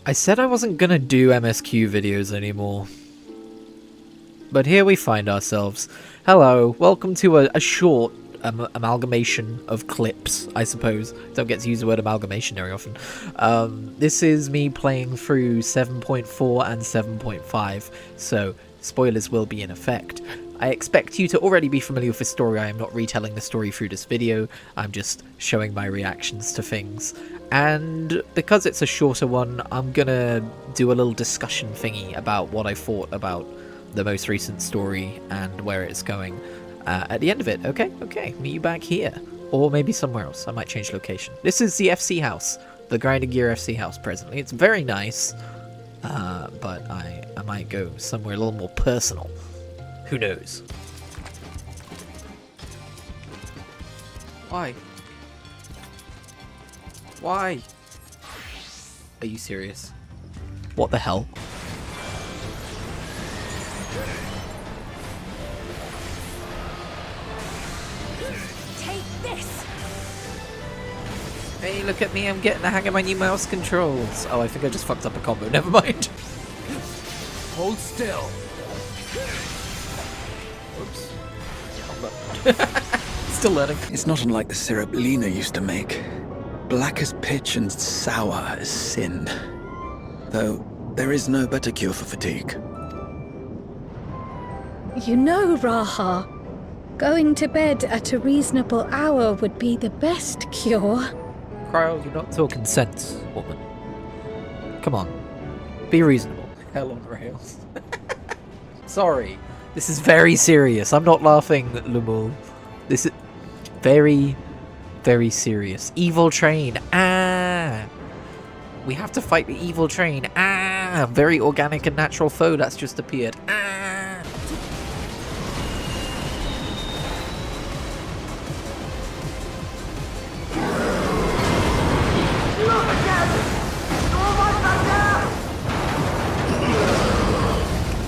I said I wasn't gonna do MSQ videos anymore. But here we find ourselves. Hello, welcome to a short amalgamation of clips, I suppose. Don't get to use the word amalgamation very often. This is me playing through 7.4 and 7.5, so spoilers will be in effect. I expect you to already be familiar with the story. I am not retelling the story through this video, I'm just showing my reactions to things. And because it's a shorter one, I'm gonna do a little discussion thingy about what I thought about the most recent story and where it's going at the end of it. Okay, meet you back here. Or maybe somewhere else. I might change location. This is the FC house. The Grinding Gear FC house presently. It's very nice, but I might go somewhere a little more personal. Who knows? Why? Why? Are you serious? What the hell? Take this! Hey, look at me, I'm getting the hang of my new mouse controls. Oh, I think I just fucked up a combo, never mind. Hold still. Oops. Still learning. It's not unlike the syrup Lena used to make. Black as pitch and sour as sin. Though, there is no better cure for fatigue. You know, Raha, going to bed at a reasonable hour would be the best cure. Cryo, you're not talking sense, woman. Come on. Be reasonable. Hell on rails. Sorry. This is very serious. I'm not laughing, Lumul. This is very, very serious. Evil train. Ah! We have to fight the evil train. Ah! Very organic and natural foe that's just appeared. Ah!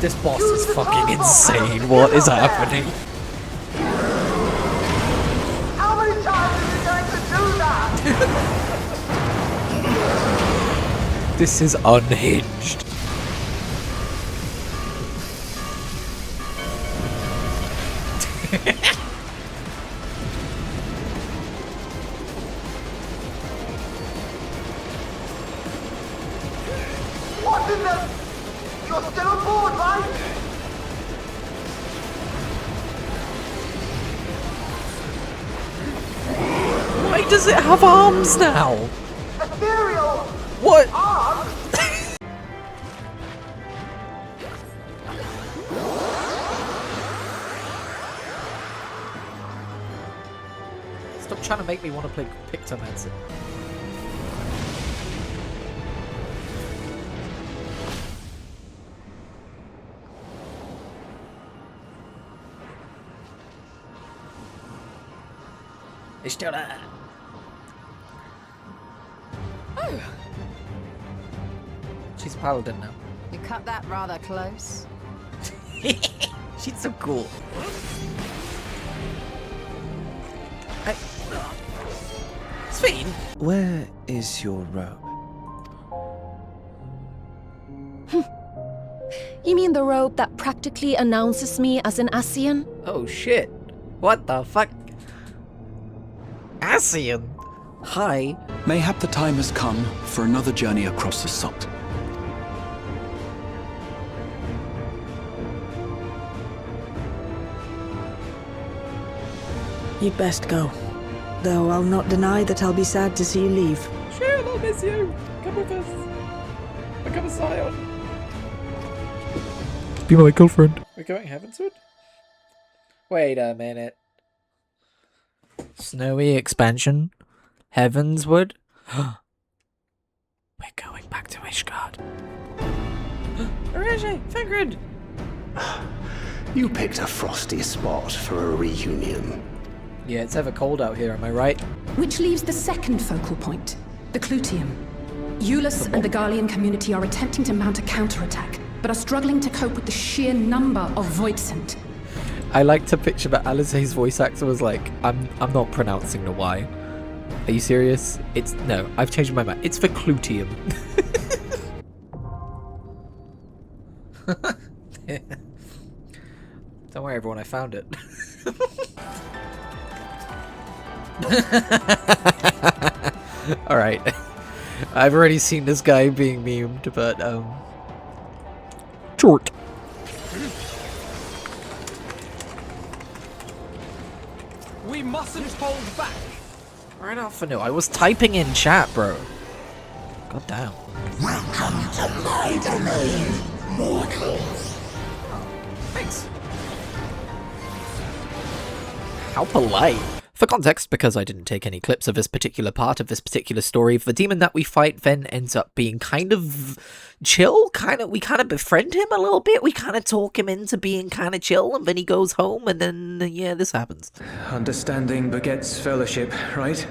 This boss is fucking insane. What is happening? How many times are you going to do that? This is unhinged. What in the... You're still on board, right? Why does it have arms now? Ethereal What? arms? Stop trying to make me want to play Pictomancer. It's still there. Oh, She's a paladin now. you cut that rather close. She's so cool. Sven? Where is your robe? You mean the robe that practically announces me as an Asian? Oh shit. What the fuck? Asian? Hi. Mayhap the time has come for another journey across the salt. You'd best go. Though I'll not deny that I'll be sad to see you leave. Sure, I'll miss you. Come with us. Become a scion. Be my girlfriend. We're going heavensward? Wait a minute. Snowy expansion? Heavensward? We're going back to Ishgard. Eorzea, Fengrid! You picked a frosty spot for a reunion. Yeah, it's ever cold out here, am I right? Which leaves the second focal point, the Clutium. Eulus and the Garlean community are attempting to mount a counterattack, but are struggling to cope with the sheer number of Voidsent. I like to picture that Alizé's voice actor was like, I'm not pronouncing the Y. Are you serious? No, I've changed my mind. It's the Clutium. Don't worry, everyone, I found it. Alright. I've already seen this guy being memed, but, short. We mustn't hold back. Right off for no. I was typing in chat, bro. God damn. Welcome to my domain, mortals. Thanks. How polite. For context, because I didn't take any clips of this particular part of this particular story, the demon that we fight then ends up being kind of chill. We kind of befriend him a little bit. We kind of talk him into being kind of chill, and then he goes home, and then, yeah, this happens. Understanding begets fellowship, right?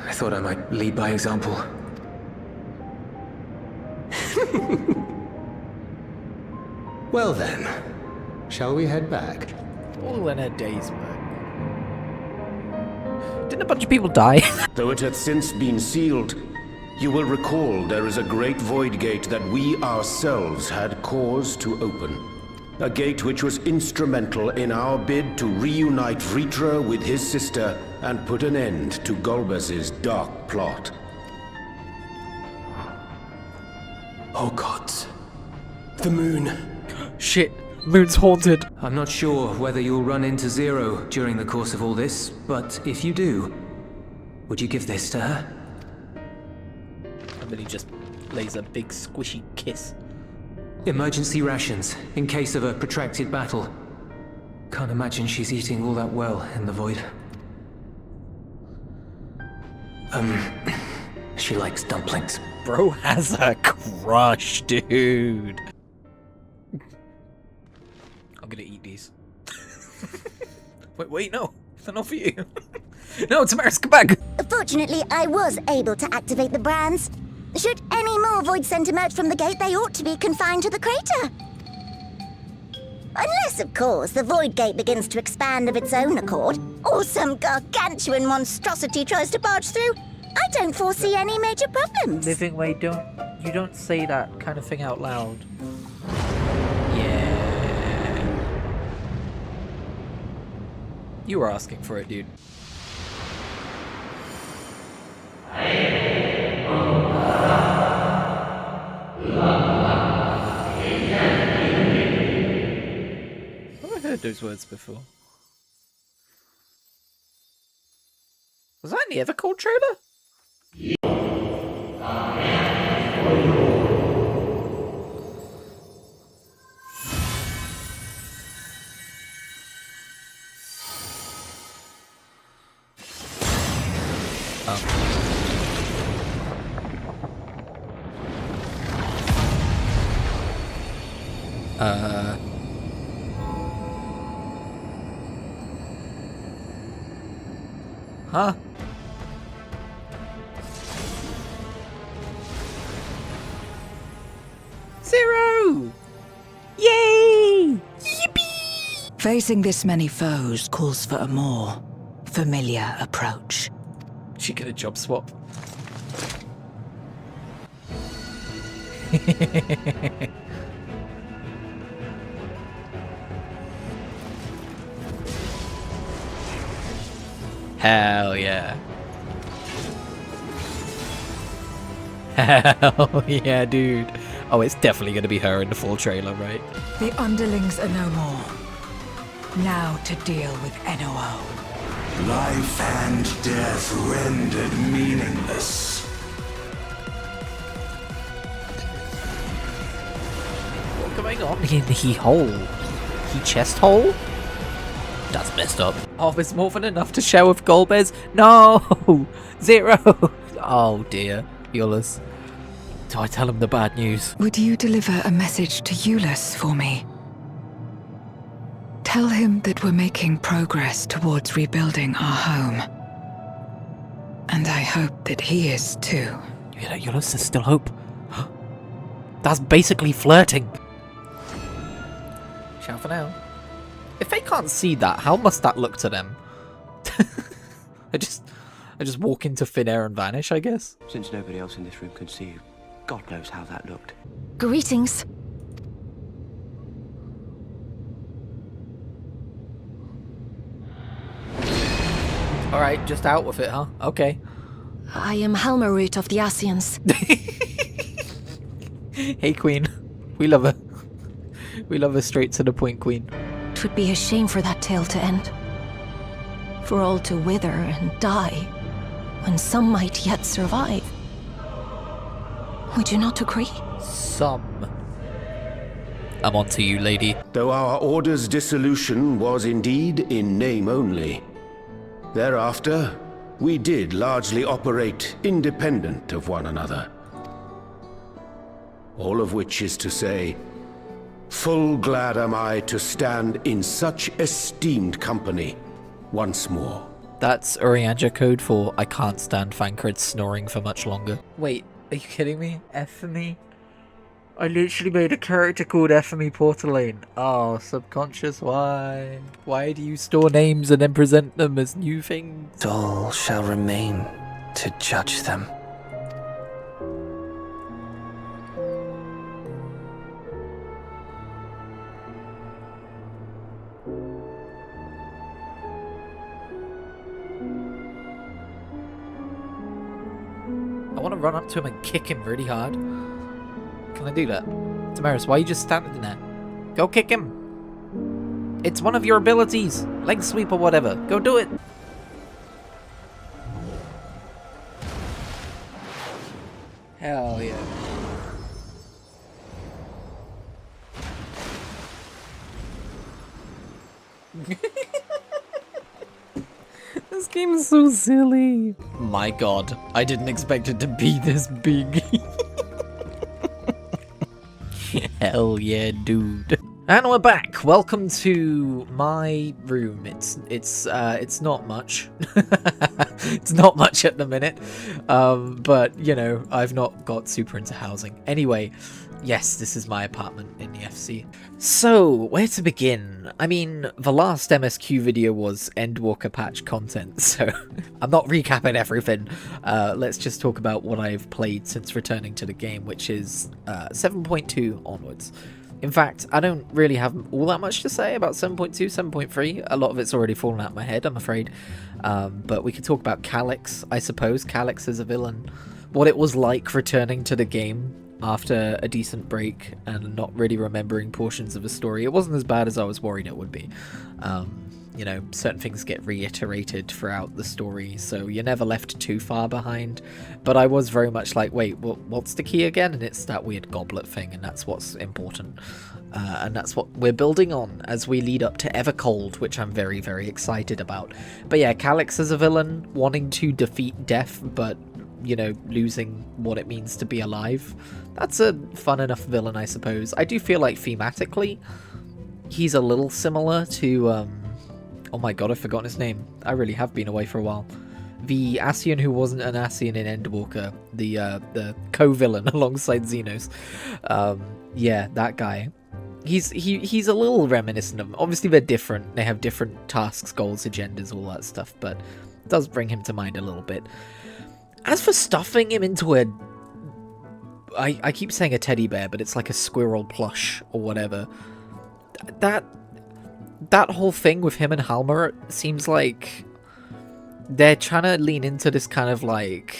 I thought I might lead by example. Well then, shall we head back? All in a day's work. Didn't a bunch of people die? Though it hath since been sealed, you will recall there is a great void gate that we ourselves had cause to open. A gate which was instrumental in our bid to reunite Vritra with his sister and put an end to Golbez's dark plot. Oh gods. The moon. Shit, moon's haunted. I'm not sure whether you'll run into Zero during the course of all this, but if you do, would you give this to her? And then he just lays a big squishy kiss. Emergency rations, in case of a protracted battle. Can't imagine she's eating all that well in the void. She likes dumplings. Bro has a crush, dude. I'm gonna eat these. Wait, no. They're not for you. No, Tamaris, come back! Fortunately, I was able to activate the brands. Should any more void scent emerge from the gate, they ought to be confined to the crater. Unless, of course, the void gate begins to expand of its own accord, or some gargantuan monstrosity tries to barge through. I don't foresee any major problems. Living Way, you don't say that kind of thing out loud. Yeah. You were asking for it, dude. I've heard those words before. Was that in the Evercold trailer? Huh? Zero! Yay! Yippee! Facing this many foes calls for a more familiar approach. She get a job swap. Hell yeah. Hell yeah, dude. Oh, it's definitely going to be her in the full trailer, right? The underlings are no more. Now to deal with NOO. Life and death rendered meaningless. What's going on in the hole? He chest hole? That's messed up. Oh, there's more than enough to share with Golbez. No! Zero! Oh dear. Eorzea. Do I tell him the bad news? Would you deliver a message to Eorzea for me? Tell him that we're making progress towards rebuilding our home. And I hope that he is too. You know, Eorzea, there's still hope. That's basically flirting. Ciao for now. If they can't see that, how must that look to them? I just walk into thin air and vanish, I guess. Since nobody else in this room could see you, God knows how that looked. Greetings. Alright, just out with it, huh? Okay. I am Halmarut of the Asians. Hey, Queen. We love her. We love her straight to the point, Queen. It would be a shame for that tale to end. For all to wither and die, when some might yet survive. Would you not agree? Some. I'm on to you, lady. Though our order's dissolution was indeed in name only. Thereafter, we did largely operate independent of one another. All of which is to say, full glad am I to stand in such esteemed company once more. That's Eorzea code for I can't stand Thancred snoring for much longer. Wait, are you kidding me? F for me? I literally made a character called F for me Portalane. Oh, subconscious, why? Why do you store names and then present them as new things? All shall remain to judge them. I want to run up to him and kick him really hard. Can I do that? Damaris, why are you just standing there? Go kick him! It's one of your abilities! Leg sweep or whatever. Go do it! Hell yeah. This game is so silly. My god, I didn't expect it to be this big. Hell yeah, dude. And we're back. Welcome to my room. It's not much. It's not much at the minute. But you know, I've not got super into housing. Anyway, yes, this is my apartment in the FC. So, where to begin? I mean, the last MSQ video was Endwalker patch content, so I'm not recapping everything. Let's just talk about what I've played since returning to the game, which is 7.2 onwards. In fact, I don't really have all that much to say about 7.2, 7.3. A lot of it's already fallen out of my head, I'm afraid. But we could talk about Calyx, I suppose. Calyx as a villain. What it was like returning to the game after a decent break and not really remembering portions of the story. It wasn't as bad as I was worried it would be. You know, certain things get reiterated throughout the story, so you're never left too far behind. But I was very much like, wait, what's the key again? And it's that weird goblet thing, and that's what's important. And that's what we're building on as we lead up to Evercold, which I'm very, very excited about. But yeah, Calyx as a villain, wanting to defeat death, but, you know, losing what it means to be alive. That's a fun enough villain, I suppose. I do feel like thematically, he's a little similar to, oh my god, I've forgotten his name. I really have been away for a while. The Asian who wasn't an Asian in Endwalker. The co-villain alongside Xenos. Yeah, that guy. He's a little reminiscent of him. Obviously they're different. They have different tasks, goals, agendas, all that stuff. But it does bring him to mind a little bit. As for stuffing him into a... I keep saying a teddy bear, but it's like a squirrel plush or whatever. That whole thing with him and Halmer seems like they're trying to lean into this kind of like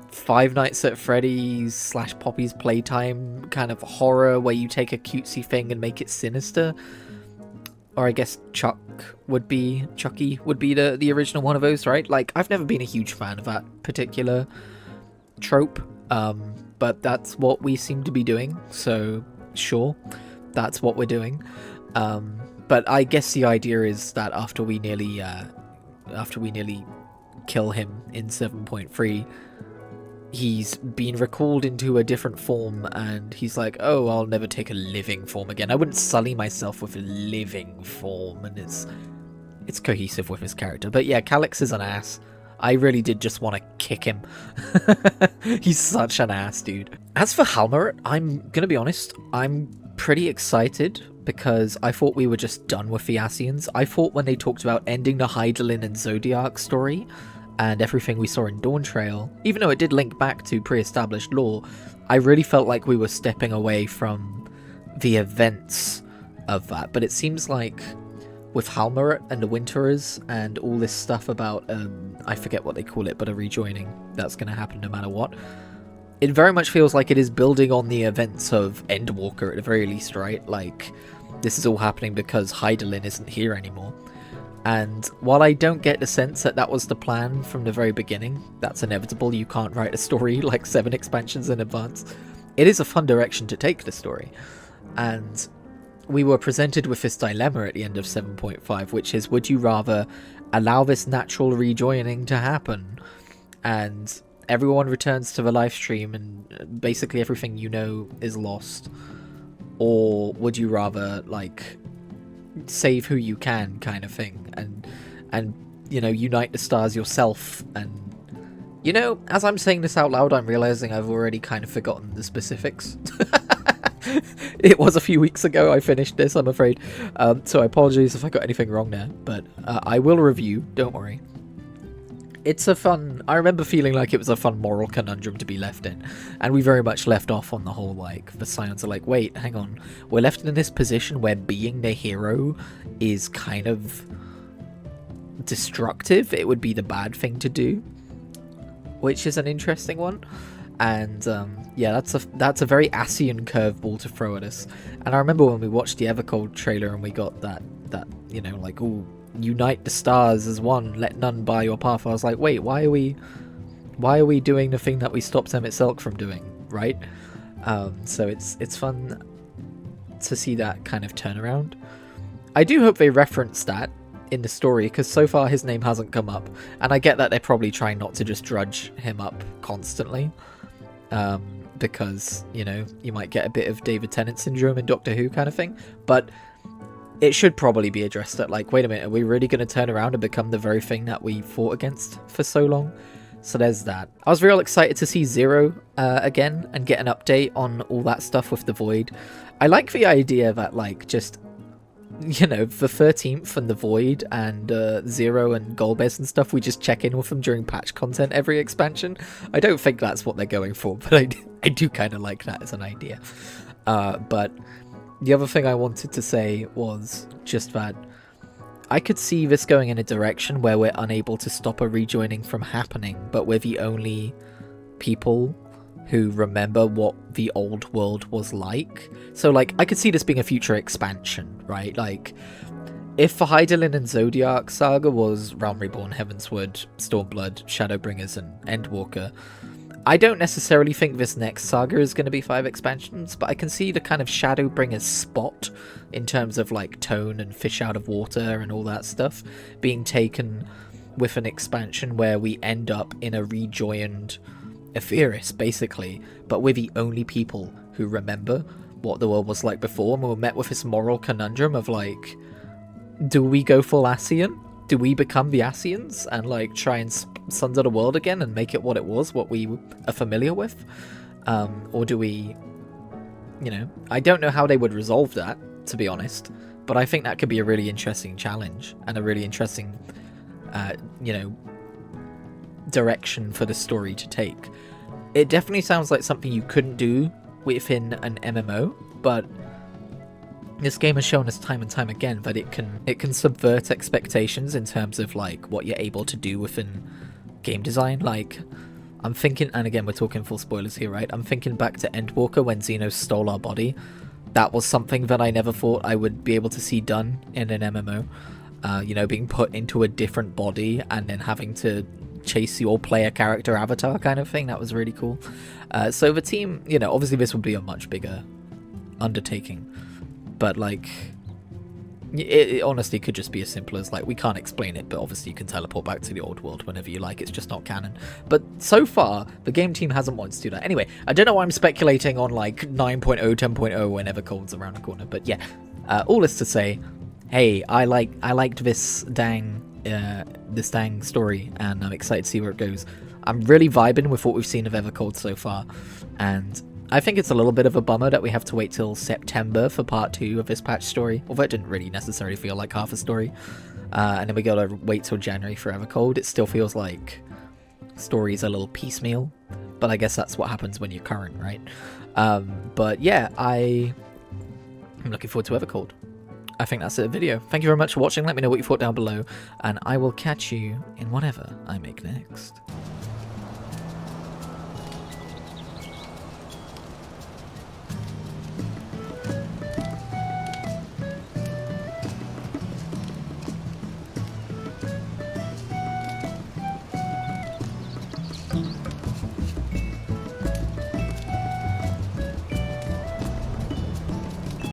Five Nights at Freddy's / Poppy's Playtime kind of horror where you take a cutesy thing and make it sinister. Or I guess Chucky would be the original one of those, right? Like, I've never been a huge fan of that particular trope, but that's what we seem to be doing, so sure, that's what we're doing. But I guess the idea is that after we nearly kill him in 7.3, he's been recalled into a different form, and he's like, oh, I'll never take a living form again. I wouldn't sully myself with a living form, and it's cohesive with his character. But yeah, Calyx is an ass. I really did just want to kick him. He's such an ass, dude. As for Halmer, I'm gonna be honest, I'm pretty excited because I thought we were just done with the Asians. I thought when they talked about ending the Hydaelyn and Zodiac story and everything we saw in Dawn Trail, even though it did link back to pre-established lore, I really felt like we were stepping away from the events of that. But it seems like with Halmaret and the Winterers and all this stuff about, I forget what they call it, but a rejoining that's going to happen no matter what. It very much feels like it is building on the events of Endwalker at the very least, right? Like, this is all happening because Hydaelyn isn't here anymore. And while I don't get the sense that that was the plan from the very beginning, that's inevitable, you can't write a story like 7 expansions in advance, it is a fun direction to take the story. And we were presented with this dilemma at the end of 7.5, which is, would you rather allow this natural rejoining to happen and everyone returns to the live stream and basically everything you know is lost, or would you rather, like, save who you can kind of thing and you know, unite the stars yourself? And you know, as I'm saying this out loud, I'm realizing I've already kind of forgotten the specifics. It was a few weeks ago I finished this, I'm afraid, so I apologize if I got anything wrong there, but I will review, don't worry. It's a fun, I remember feeling like it was a fun moral conundrum to be left in, and we very much left off on the whole, like, the Scions are like, wait, hang on, we're left in this position where being the hero is kind of destructive, it would be the bad thing to do, which is an interesting one. And yeah, that's a very Ascian curveball to throw at us. And I remember when we watched the Evercold trailer and we got that you know, like, ooh, unite the stars as one, let none bar your path. I was like, wait, why are we doing the thing that we stopped Emmett Silk from doing, right? So it's fun to see that kind of turnaround. I do hope they reference that in the story, because so far his name hasn't come up, and I get that they're probably trying not to just drudge him up constantly, because, you know, you might get a bit of David Tennant syndrome in Doctor Who kind of thing, but it should probably be addressed that, like, wait a minute, are we really going to turn around and become the very thing that we fought against for so long? So there's that. I was real excited to see Zero again and get an update on all that stuff with the Void. I like the idea that, like, just, you know, the 13th and the Void and Zero and Golbez and stuff, we just check in with them during patch content every expansion. I don't think that's what they're going for, but I do kind of like that as an idea. But the other thing I wanted to say was just that I could see this going in a direction where we're unable to stop a rejoining from happening, but we're the only people who remember what the old world was like. So, like, I could see this being a future expansion, right? Like, if the Hydaelyn and Zodiac saga was Realm Reborn, Heavensward, Stormblood, Shadowbringers, and Endwalker, I don't necessarily think this next saga is going to be 5 expansions, but I can see the kind of Shadowbringers spot in terms of, like, tone and fish out of water and all that stuff being taken with an expansion where we end up in a rejoined Etheirys, basically, but we're the only people who remember what the world was like before, and we're met with this moral conundrum of, like, do we go full Ascian? Do we become the Ascians and, like, try and sunder the world again and make it what it was, what we are familiar with? Or do we, you know, I don't know how they would resolve that, to be honest, but I think that could be a really interesting challenge and a really interesting, you know, direction for the story to take. It definitely sounds like something you couldn't do within an MMO, but this game has shown us time and time again that it can subvert expectations in terms of, like, what you're able to do within game design. Like, I'm thinking, and again, we're talking full spoilers here, right? I'm thinking back to Endwalker when Xenos stole our body. That was something that I never thought I would be able to see done in an MMO. You know, being put into a different body and then having to chase your player character avatar kind of thing. That was really cool. So the team, you know, obviously this would be a much bigger undertaking, but, like, it honestly could just be as simple as, like, we can't explain it, but obviously you can teleport back to the old world whenever you like. It's just not canon. But so far, the game team hasn't wanted to do that. Anyway, I don't know why I'm speculating on, like, 9.0, 10.0 whenever Cold's around the corner, but yeah, all this to say, hey, I liked this dang story, and I'm excited to see where it goes. I'm really vibing with what we've seen of Evercold so far, and I think it's a little bit of a bummer that we have to wait till September for part 2 of this patch story, although it didn't really necessarily feel like half a story, and then we gotta wait till January for Evercold. It still feels like story's a little piecemeal, but I guess that's what happens when you're current, right? But yeah, I'm looking forward to Evercold. I think that's it, a video. Thank you very much for watching. Let me know what you thought down below, and I will catch you in whatever I make next.